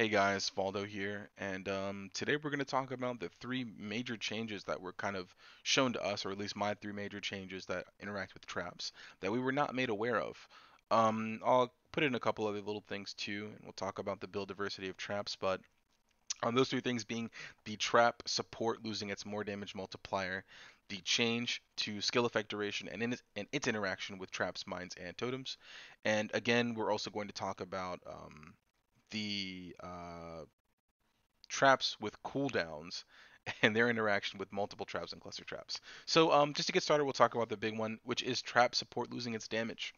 Hey guys, Valdo here, and today we're going to talk about the three major changes that were kind of shown to us, or at least my three major changes that interact with traps that we were not made aware of. I'll put in a couple other little things too, and we'll talk about the build diversity of traps, but those three things being the trap support losing its more damage multiplier, the change to skill effect duration, and its interaction with traps, mines, and totems. And again, we're also going to talk about the traps with cooldowns and their interaction with multiple traps and cluster traps. So just to get started, we'll talk about the big one, which is trap support losing its damage.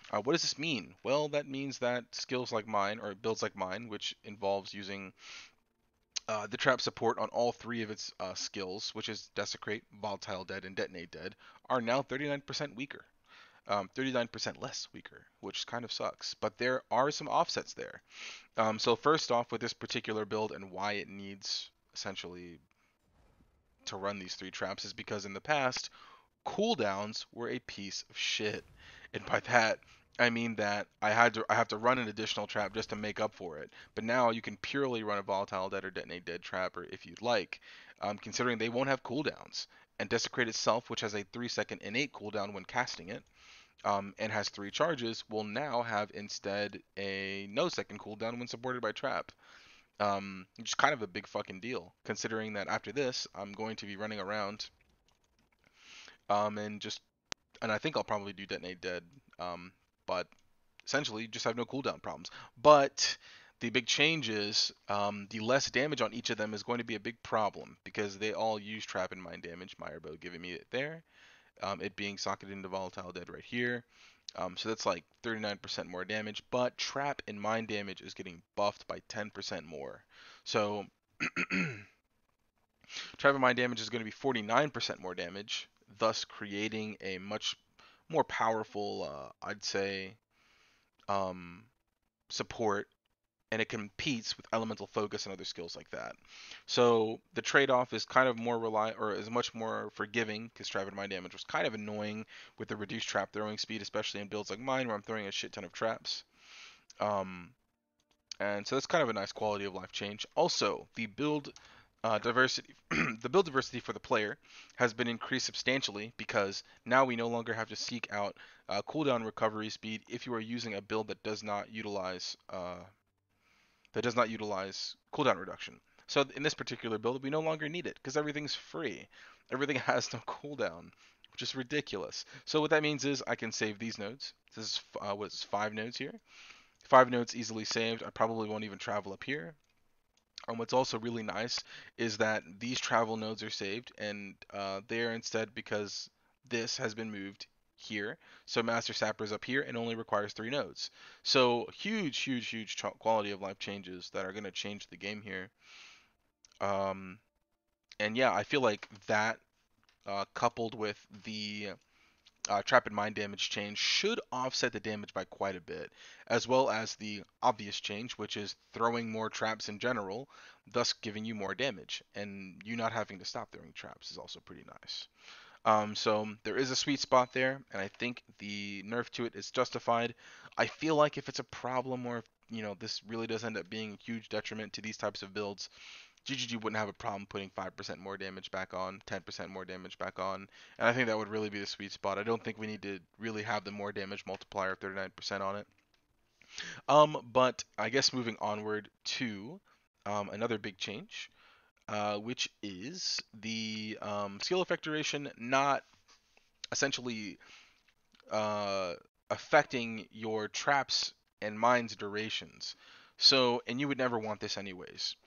What does this mean? Well, that means that skills like mine, or builds like mine, which involves using the trap support on all three of its skills, which is Desecrate, Volatile Dead, and Detonate Dead, are now 39% weaker. 39% less weaker, which kind of sucks. But there are some offsets there. So first off, with this particular build and why it needs essentially to run these three traps is because in the past, cooldowns were a piece of shit. And by that, I mean that I have to run an additional trap just to make up for it. But now you can purely run a volatile dead or detonate dead trap, or if you'd like, considering they won't have cooldowns. And Desecrate itself, which has a 3-second innate cooldown when casting it, and has three charges, will now have instead a no second cooldown when supported by trap. Which is kind of a big fucking deal, considering that after this, I'm going to be running around, and just, and I think I'll probably do detonate dead, but essentially just have no cooldown problems. But the big change is the less damage on each of them is going to be a big problem because they all use trap and mind damage. Meyerbo giving me it there, it being socketed into volatile dead right here. So that's like 39% more damage, but trap and mind damage is getting buffed by 10% more. So trap and mind damage is going to be 49% more damage, thus creating a much more powerful, I'd say, um, support, and it competes with elemental focus and other skills like that. So the trade-off is kind of more or is much more forgiving because trap and mind damage was kind of annoying with the reduced trap throwing speed, especially in builds like mine where I'm throwing a shit ton of traps. Um, and so that's kind of a nice quality of life change. Also, the build diversity, the build diversity for the player has been increased substantially because now we no longer have to seek out cooldown recovery speed if you are using a build that does not utilize cooldown reduction. So in this particular build, we no longer need it because everything's free. Everything has no cooldown, which is ridiculous. So what that means is I can save these nodes. This is what is 5 nodes here. 5 nodes easily saved. I probably won't even travel up here. What's also really nice is that these travel nodes are saved, and they are instead because this has been moved here. So Master Sapper is up here and only requires 3 nodes. So huge, huge, huge quality of life changes that are going to change the game here. Um, and yeah, I feel like that coupled with the trap and mind damage change should offset the damage by quite a bit, as well as the obvious change, which is throwing more traps in general, thus giving you more damage. And you not having to stop throwing traps is also pretty nice. So there is a sweet spot there, and I think the nerf to it is justified. I feel like if it's a problem or if, this really does end up being a huge detriment to these types of builds, GGG wouldn't have a problem putting 5% more damage back on, 10% more damage back on, and I think that would really be the sweet spot. I don't think we need to really have the more damage multiplier of 39% on it. But I guess moving onward to another big change, which is the skill effect duration not essentially uh, affecting your traps and mines durations. So, and you would never want this anyways.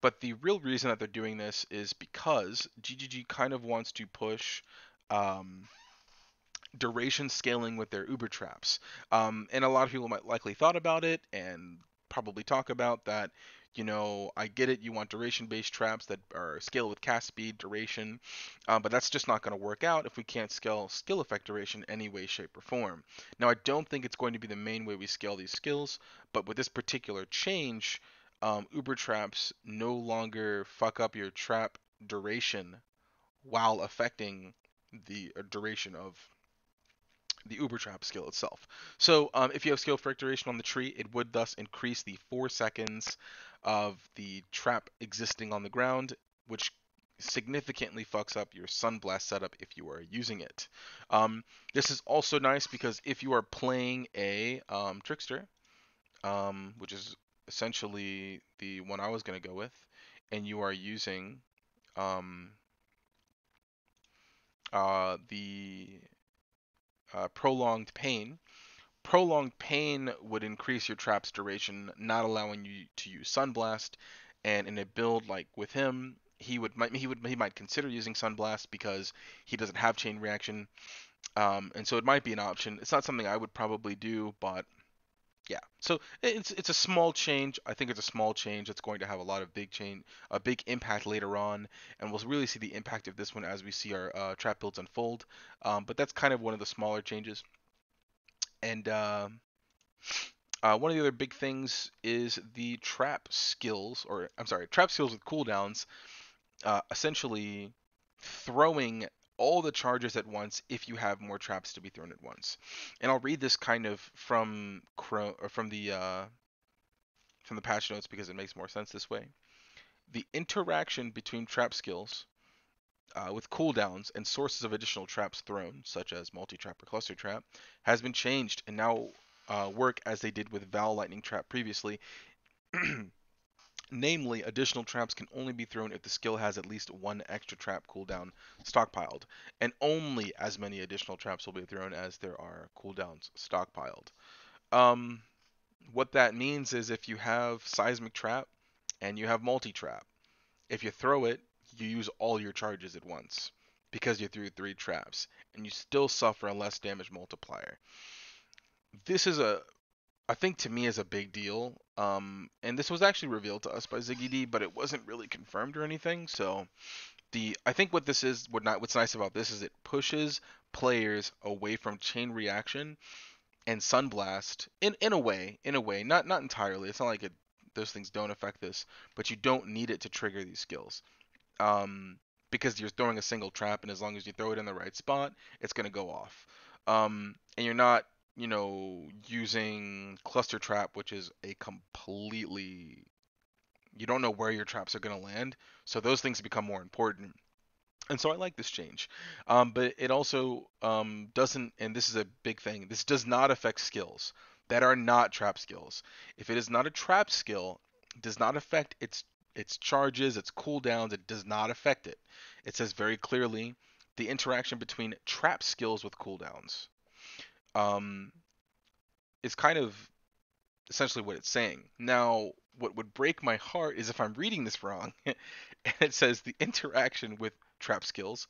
But the real reason that they're doing this is because GGG kind of wants to push um, duration scaling with their Uber traps. And a lot of people might likely thought about it and probably talk about that. I get it. You want duration-based traps that are scale with cast speed, duration, but that's just not going to work out if we can't scale skill effect duration any way, shape, or form. Now, I don't think it's going to be the main way we scale these skills, but with this particular change, Uber traps no longer fuck up your trap duration while affecting the duration of the Uber Trap skill itself. So if you have skill duration on the tree, it would thus increase the 4 seconds of the trap existing on the ground, which significantly fucks up your Sunblast setup if you are using it. This is also nice because if you are playing a Trickster, which is essentially the one I was going to go with, and you are using um, the prolonged pain. Prolonged pain would increase your trap's duration, not allowing you to use Sunblast. And in a build like with him, he might consider using Sunblast because he doesn't have chain reaction, and so it might be an option. It's not something I would probably do, but yeah. So it's a small change. I think it's a small change that's going to have a lot of a big impact later on, and we'll really see the impact of this one as we see our trap builds unfold. But that's kind of one of the smaller changes. And one of the other big things is the trap skills, or I'm sorry, trap skills with cooldowns, essentially throwing all the charges at once if you have more traps to be thrown at once. And I'll read this kind of from the patch notes because it makes more sense this way. The interaction between trap skills with cooldowns and sources of additional traps thrown, such as multi-trap or cluster trap, has been changed and now work as they did with Val Lightning Trap previously. Namely, additional traps can only be thrown if the skill has at least one extra trap cooldown stockpiled, and only as many additional traps will be thrown as there are cooldowns stockpiled. Um, what that means is if you have Seismic Trap and you have Multi-Trap, if you throw it, you use all your charges at once because you threw 3 traps, and you still suffer a less damage multiplier. This is I think to me is a big deal. And this was actually revealed to us by Ziggy D, but it wasn't really confirmed or anything. So I think what this is, what's nice about this is it pushes players away from chain reaction and Sunblast in a way, not entirely. It's not like those things don't affect this, but you don't need it to trigger these skills. Um, because you're throwing a single trap, and as long as you throw it in the right spot, it's gonna go off. And you're not, using cluster trap, which is a completely you don't know where your traps are gonna land, so those things become more important. And so I like this change, but it also doesn't, and this is a big thing. This does not affect skills that are not trap skills. If it is not a trap skill, it does not affect its charges, its cooldowns. It does not affect it. It says very clearly the interaction between trap skills with cooldowns um, is kind of essentially what it's saying. Now, what would break my heart is if I'm reading this wrong, and it says the interaction with trap skills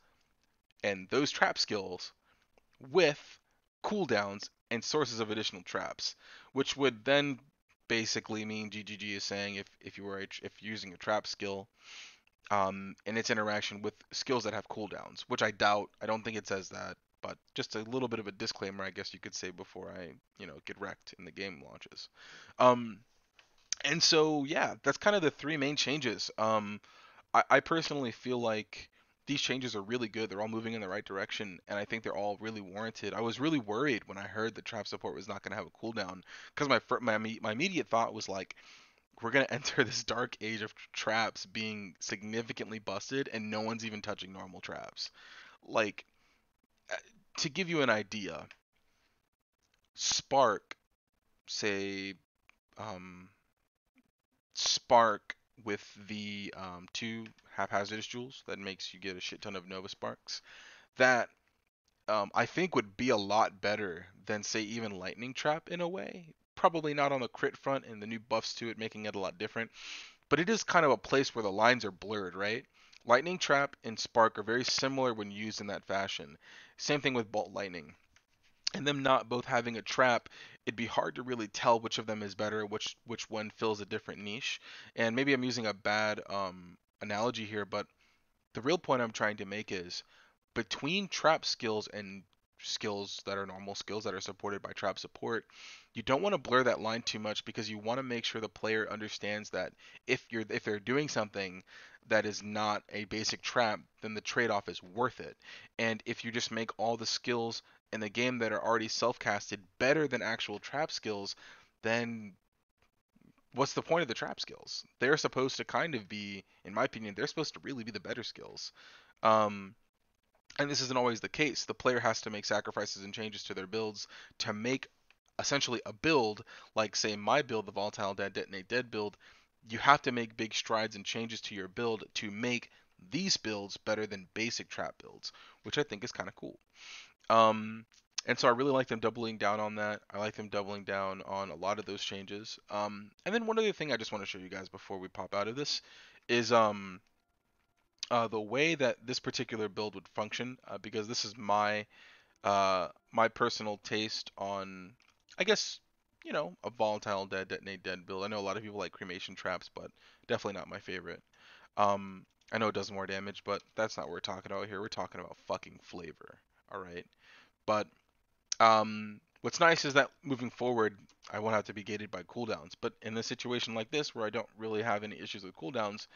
and those trap skills with cooldowns and sources of additional traps, which would then basically mean GGG is saying if you were if using a trap skill, and its interaction with skills that have cooldowns, which I doubt. I don't think it says that, but just a little bit of a disclaimer, I guess you could say before I get wrecked in the game launches. Um, and so yeah, that's kind of the three main changes. I personally feel like these changes are really good. They're all moving in the right direction, and I think they're all really warranted. I was really worried when I heard that trap support was not going to have a cooldown because my immediate thought was like, we're going to enter this dark age of traps being significantly busted, and no one's even touching normal traps. Like, uh, to give you an idea, Spark, say, um, Spark with the 2 haphazardous jewels that makes you get a shit ton of Nova Sparks. That I think would be a lot better than say even Lightning Trap in a way. Probably not on the crit front and the new buffs to it making it a lot different, but it is kind of a place where the lines are blurred, right? Lightning Trap and Spark are very similar when used in that fashion. Same thing with Bolt Lightning, and them not both having a trap, it'd be hard to really tell which of them is better, which one fills a different niche. And maybe I'm using a bad analogy here, but the real point I'm trying to make is between trap skills and skills that are normal skills that are supported by trap support, you don't want to blur that line too much because you want to make sure the player understands that if they're doing something that is not a basic trap, then the trade-off is worth it. And if you just make all the skills in the game that are already self-casted better than actual trap skills, then what's the point of the trap skills? They're supposed to kind of be, in my opinion, they're supposed to really be the better skills. Um, and this isn't always the case. The player has to make sacrifices and changes to their builds to make essentially a build, like say my build, the Volatile Dead Detonate Dead build. You have to make big strides and changes to your build to make these builds better than basic trap builds, which I think is kind of cool. Um, and so I really like them doubling down on that. I like them doubling down on a lot of those changes. And then one other thing I just want to show you guys before we pop out of this is the way that this particular build would function, because this is my personal taste on, I guess, a Volatile Dead Detonate Dead build. I know a lot of people like cremation traps, but definitely not my favorite. I know it does more damage, but that's not what we're talking about here. We're talking about fucking flavor. All right. But what's nice is that moving forward, I won't have to be gated by cooldowns. But in a situation like this, where I don't really have any issues with cooldowns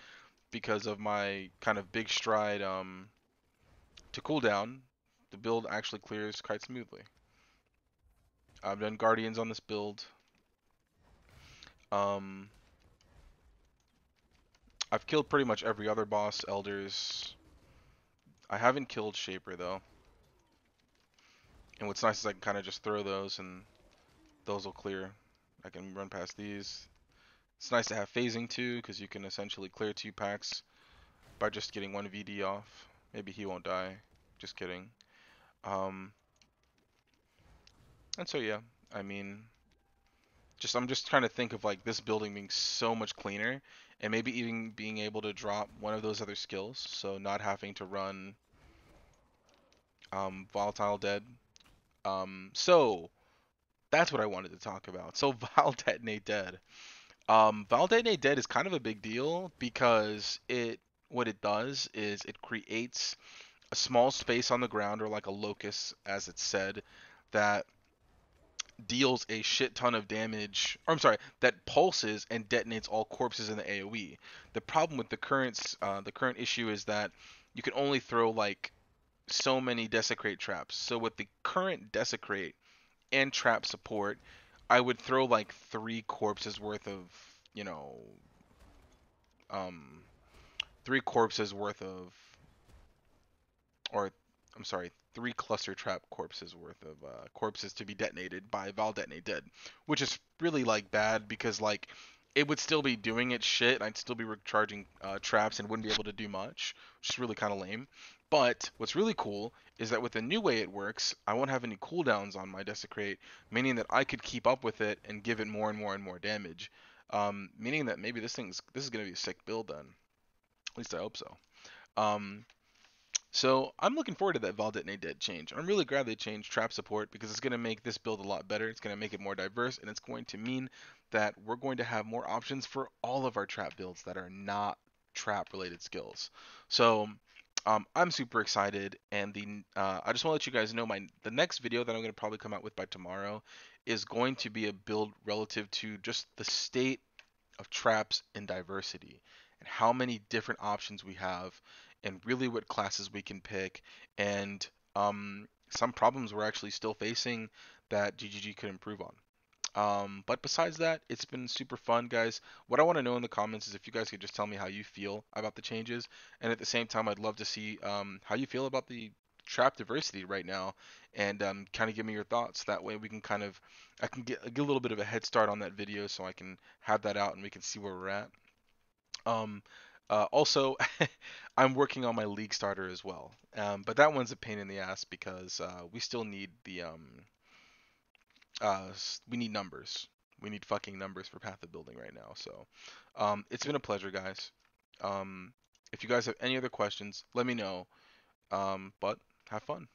because of my kind of big stride to cooldown, the build actually clears quite smoothly. I've done Guardians on this build. Um, I've killed pretty much every other boss, Elders. I haven't killed Shaper though. And what's nice is I can kind of just throw those and those will clear. I can run past these. It's nice to have phasing too, because you can essentially clear 2 packs by just getting 1 VD off. Maybe he won't die. Just kidding. Um, and so yeah, I mean, I'm just trying to think of like this building being so much cleaner, and maybe even being able to drop one of those other skills, so not having to run Volatile Dead. So that's what I wanted to talk about. So Val Detonate Dead. Val Detonate Dead is kind of a big deal because what it does is it creates a small space on the ground, or like a locus as it's said, that deals a shit ton of damage, or I'm sorry, that pulses and detonates all corpses in the AoE. The problem with the current issue is that you can only throw like so many desecrate traps. So with the current desecrate and trap support, I would throw like 3 corpses worth of, you know, um, 3 corpses worth of, or I'm sorry, 3 cluster trap corpses worth of corpses to be detonated by Val Detonate Dead, which is really like bad because like it would still be doing its shit. I'd still be recharging traps and wouldn't be able to do much, which is really kind of lame. But what's really cool is that with the new way it works, I won't have any cooldowns on my Desecrate, meaning that I could keep up with it and give it more and more and more damage. Meaning that maybe this is gonna be a sick build then. At least I hope so. Um, so I'm looking forward to that Val Detonate Dead change. I'm really glad they changed trap support because it's going to make this build a lot better. It's going to make it more diverse, and it's going to mean that we're going to have more options for all of our trap builds that are not trap related skills. So I'm super excited, and I just want to let you guys know the next video that I'm going to probably come out with by tomorrow is going to be a build relative to just the state of traps and diversity, and how many different options we have, and really what classes we can pick, and some problems we're actually still facing that GGG could improve on. But besides that, it's been super fun, guys. What I want to know in the comments is if you guys could just tell me how you feel about the changes, and at the same time, I'd love to see how you feel about the trap diversity right now, and kind of give me your thoughts. That way, I can get a little bit of a head start on that video, so I can have that out and we can see where we're at. Um, also, I'm working on my league starter as well, but that one's a pain in the ass because we still need we need numbers. We need fucking numbers for Path of Building right now. So, it's been a pleasure, guys. If you guys have any other questions, let me know. But have fun.